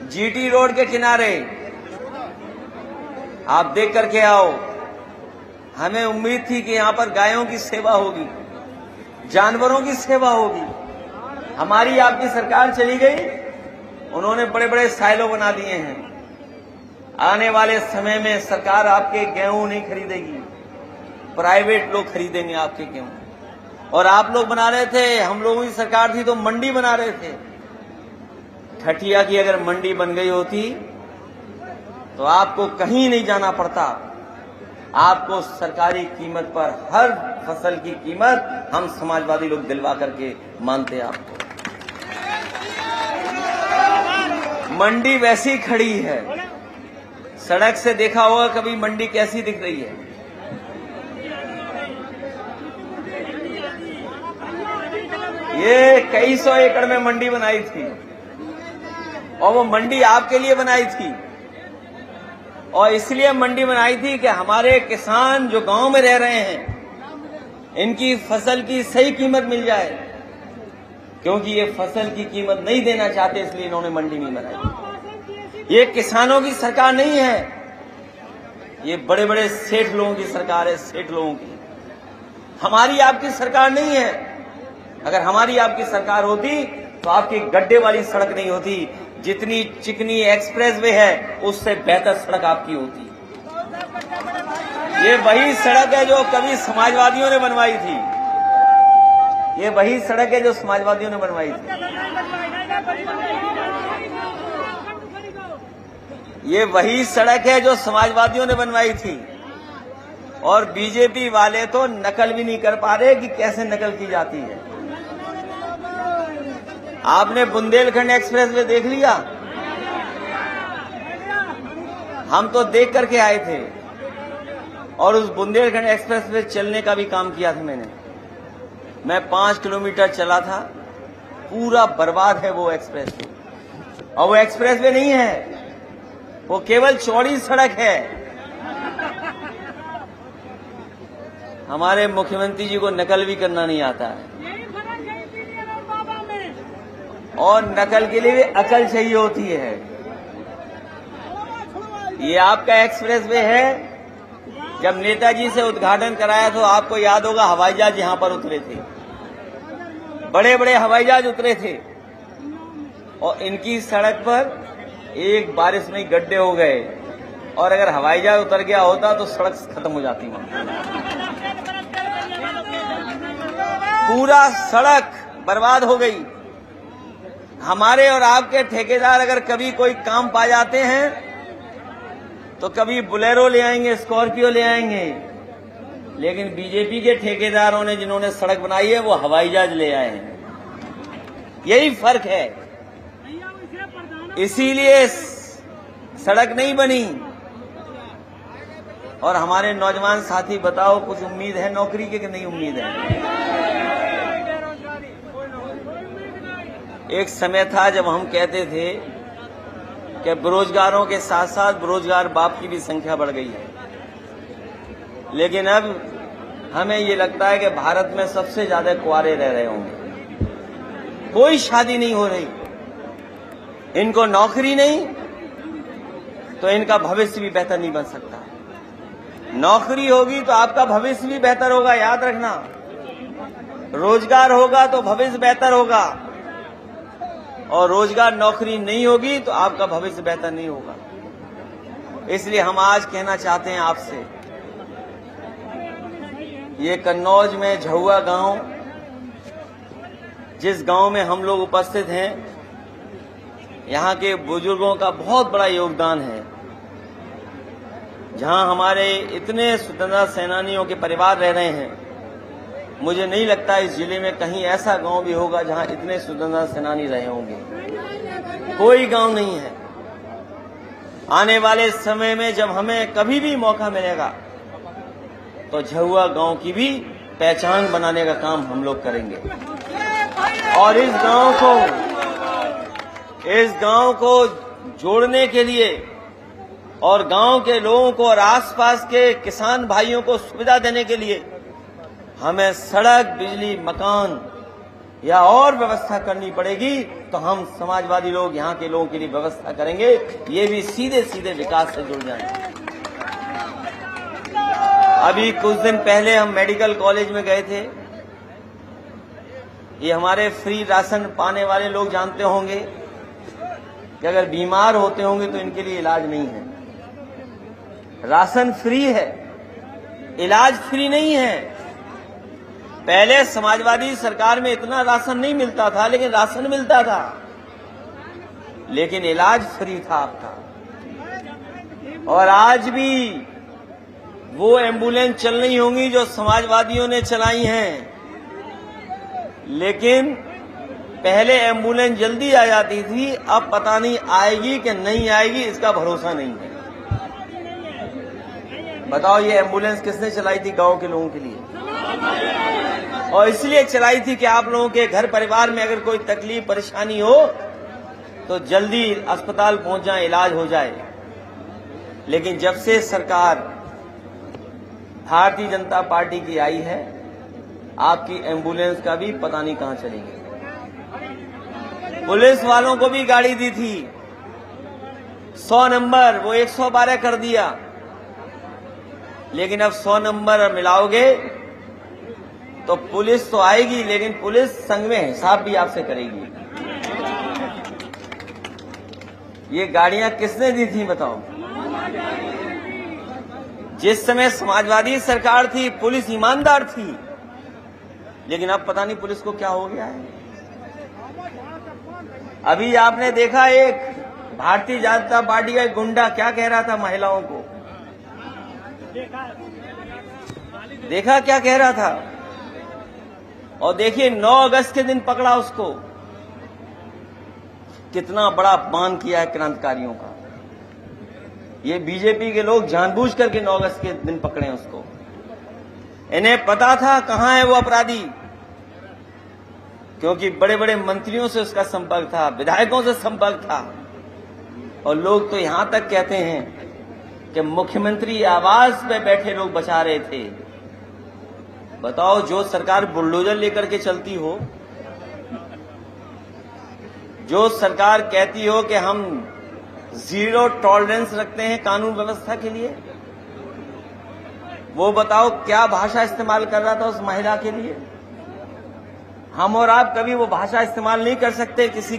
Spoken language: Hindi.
जीटी रोड के किनारे आप देख करके आओ। हमें उम्मीद थी कि यहां पर गायों की सेवा होगी, जानवरों की सेवा होगी। हमारी आपकी सरकार चली गई, उन्होंने बड़े बड़े साइलो बना दिए हैं। आने वाले समय में सरकार आपके गेहूं नहीं खरीदेगी, प्राइवेट लोग खरीदेंगे आपके गेहूं। और आप लोग बना रहे थे, हम लोगों की सरकार थी तो मंडी बना रहे थे। ठठिया की अगर मंडी बन गई होती तो आपको कहीं नहीं जाना पड़ता, आपको सरकारी कीमत पर हर फसल की कीमत हम समाजवादी लोग दिलवा करके मानते आपको। मंडी वैसी खड़ी है, सड़क से देखा होगा कभी मंडी कैसी दिख रही है। ये कई सौ एकड़ में मंडी बनाई थी और वो मंडी आपके लिए बनाई थी। और इसलिए मंडी बनाई थी कि हमारे किसान जो गांव में रह रहे हैं इनकी फसल की सही कीमत मिल जाए, क्योंकि ये फसल की कीमत नहीं देना चाहते, इसलिए इन्होंने मंडी नहीं बनाई। ये किसानों की सरकार नहीं है, ये बड़े बड़े सेठ लोगों की सरकार है, सेठ लोगों की। हमारी आपकी सरकार नहीं है। अगर हमारी आपकी सरकार होती तो आपकी गड्ढे वाली सड़क नहीं होती, जितनी चिकनी एक्सप्रेसवे है उससे बेहतर सड़क आपकी होती। ये वही सड़क है जो कभी समाजवादियों ने बनवाई थी, ये वही सड़क है जो समाजवादियों ने बनवाई थी, ये वही सड़क है जो समाजवादियों ने बनवाई थी। और बीजेपी वाले तो नकल भी नहीं कर पा रहे कि कैसे नकल की जाती है। आपने बुंदेलखंड एक्सप्रेसवे देख लिया? हम तो देख करके आए थे और उस बुंदेलखंड एक्सप्रेसवे चलने का भी काम किया था मैंने। मैं 5 किलोमीटर चला था, पूरा बर्बाद है वो एक्सप्रेसवे। और वो एक्सप्रेसवे नहीं है, वो केवल चौड़ी सड़क है। हमारे मुख्यमंत्री जी को नकल भी करना नहीं आता है, और नकल के लिए भी अकल चाहिए होती है। ये आपका एक्सप्रेसवे है, जब नेताजी से उद्घाटन कराया तो आपको याद होगा हवाई जहाज यहां पर उतरे थे, बड़े बड़े हवाई जहाज उतरे थे। और इनकी सड़क पर एक बारिश में गड्ढे हो गए, और अगर हवाई जहाज उतर गया होता तो सड़क खत्म हो जाती वहां। पूरा सड़क बर्बाद हो गई। हमारे और आपके ठेकेदार अगर कभी कोई काम पा जाते हैं तो कभी बुलेरो ले आएंगे, स्कॉर्पियो ले आएंगे, लेकिन बीजेपी के ठेकेदारों ने जिन्होंने सड़क बनाई है वो हवाई जहाज ले आए हैं। यही फर्क है, इसीलिए सड़क नहीं बनी। और हमारे नौजवान साथी बताओ, कुछ उम्मीद है नौकरी की कि नहीं उम्मीद है? एक समय था जब हम कहते थे कि बेरोजगारों के साथ साथ बेरोजगार बाप की भी संख्या बढ़ गई है, लेकिन अब हमें ये लगता है कि भारत में सबसे ज्यादा कुंवारे रह रहे होंगे। कोई शादी नहीं हो रही, इनको नौकरी नहीं तो इनका भविष्य भी बेहतर नहीं बन सकता। नौकरी होगी तो आपका भविष्य भी बेहतर होगा, याद रखना। रोजगार होगा तो भविष्य बेहतर होगा, और रोजगार नौकरी नहीं होगी तो आपका भविष्य बेहतर नहीं होगा। इसलिए हम आज कहना चाहते हैं आपसे, ये कन्नौज में झहुआ गांव, जिस गांव में हम लोग उपस्थित हैं, यहां के बुजुर्गों का बहुत बड़ा योगदान है। जहां हमारे इतने स्वतंत्रता सेनानियों के परिवार रह रहे हैं, मुझे नहीं लगता इस जिले में कहीं ऐसा गांव भी होगा जहां इतने स्वतंत्रता सेनानी रहे होंगे। कोई गांव नहीं है। आने वाले समय में जब हमें कभी भी मौका मिलेगा तो झहुआ गांव की भी पहचान बनाने का काम हम लोग करेंगे, और इस गांव को जोड़ने के लिए और गांव के लोगों को और आसपास के किसान भाइयों को सुविधा देने के लिए हमें सड़क, बिजली, मकान या और व्यवस्था करनी पड़ेगी तो हम समाजवादी लोग यहाँ के लोगों के लिए व्यवस्था करेंगे, ये भी सीधे सीधे विकास से जुड़ जाएंगे। अभी कुछ दिन पहले हम मेडिकल कॉलेज में गए थे। ये हमारे फ्री राशन पाने वाले लोग जानते होंगे कि अगर बीमार होते होंगे तो इनके लिए इलाज नहीं है। राशन फ्री है, इलाज फ्री नहीं है। पहले समाजवादी सरकार में इतना राशन नहीं मिलता था, लेकिन राशन मिलता था, लेकिन इलाज फ्री था आपका। और आज भी वो एम्बुलेंस चल रही होंगी जो समाजवादियों ने चलाई हैं, लेकिन पहले एम्बुलेंस जल्दी आ जाती थी, अब पता नहीं आएगी कि नहीं आएगी, इसका भरोसा नहीं है। बताओ ये एम्बुलेंस किसने चलाई थी? गांव के लोगों के लिए, और इसलिए चलाई थी कि आप लोगों के घर परिवार में अगर कोई तकलीफ परेशानी हो तो जल्दी अस्पताल पहुंच जाए, इलाज हो जाए। लेकिन जब से सरकार भारतीय जनता पार्टी की आई है, आपकी एम्बुलेंस का भी पता नहीं कहां चली गई। पुलिस वालों को भी गाड़ी दी थी 100 नंबर, वो 112 कर दिया। लेकिन अब 100 नंबर मिलाओगे तो पुलिस तो आएगी, लेकिन पुलिस संग में हिसाब भी आपसे करेगी। ये गाड़ियां किसने दी थी बताओ? जिस समय समाजवादी सरकार थी पुलिस ईमानदार थी, लेकिन अब पता नहीं पुलिस को क्या हो गया है। अभी आपने देखा एक भारतीय जनता पार्टी का एक गुंडा क्या कह रहा था महिलाओं को, देखा क्या कह रहा था? और देखिए 9 अगस्त के दिन पकड़ा उसको। कितना बड़ा अपमान किया है क्रांतिकारियों का। ये बीजेपी के लोग जानबूझ करके 9 अगस्त के दिन पकड़े उसको। इन्हें पता था कहां है वो अपराधी, क्योंकि बड़े बड़े मंत्रियों से उसका संपर्क था, विधायकों से संपर्क था। और लोग तो यहां तक कहते हैं कि मुख्यमंत्री आवास पे बैठे लोग बचा रहे थे। बताओ, जो सरकार बुलडोजर लेकर के चलती हो, जो सरकार कहती हो कि हम 0 टॉलरेंस रखते हैं कानून व्यवस्था के लिए, वो बताओ क्या भाषा इस्तेमाल कर रहा था उस महिला के लिए? हम और आप कभी वो भाषा इस्तेमाल नहीं कर सकते किसी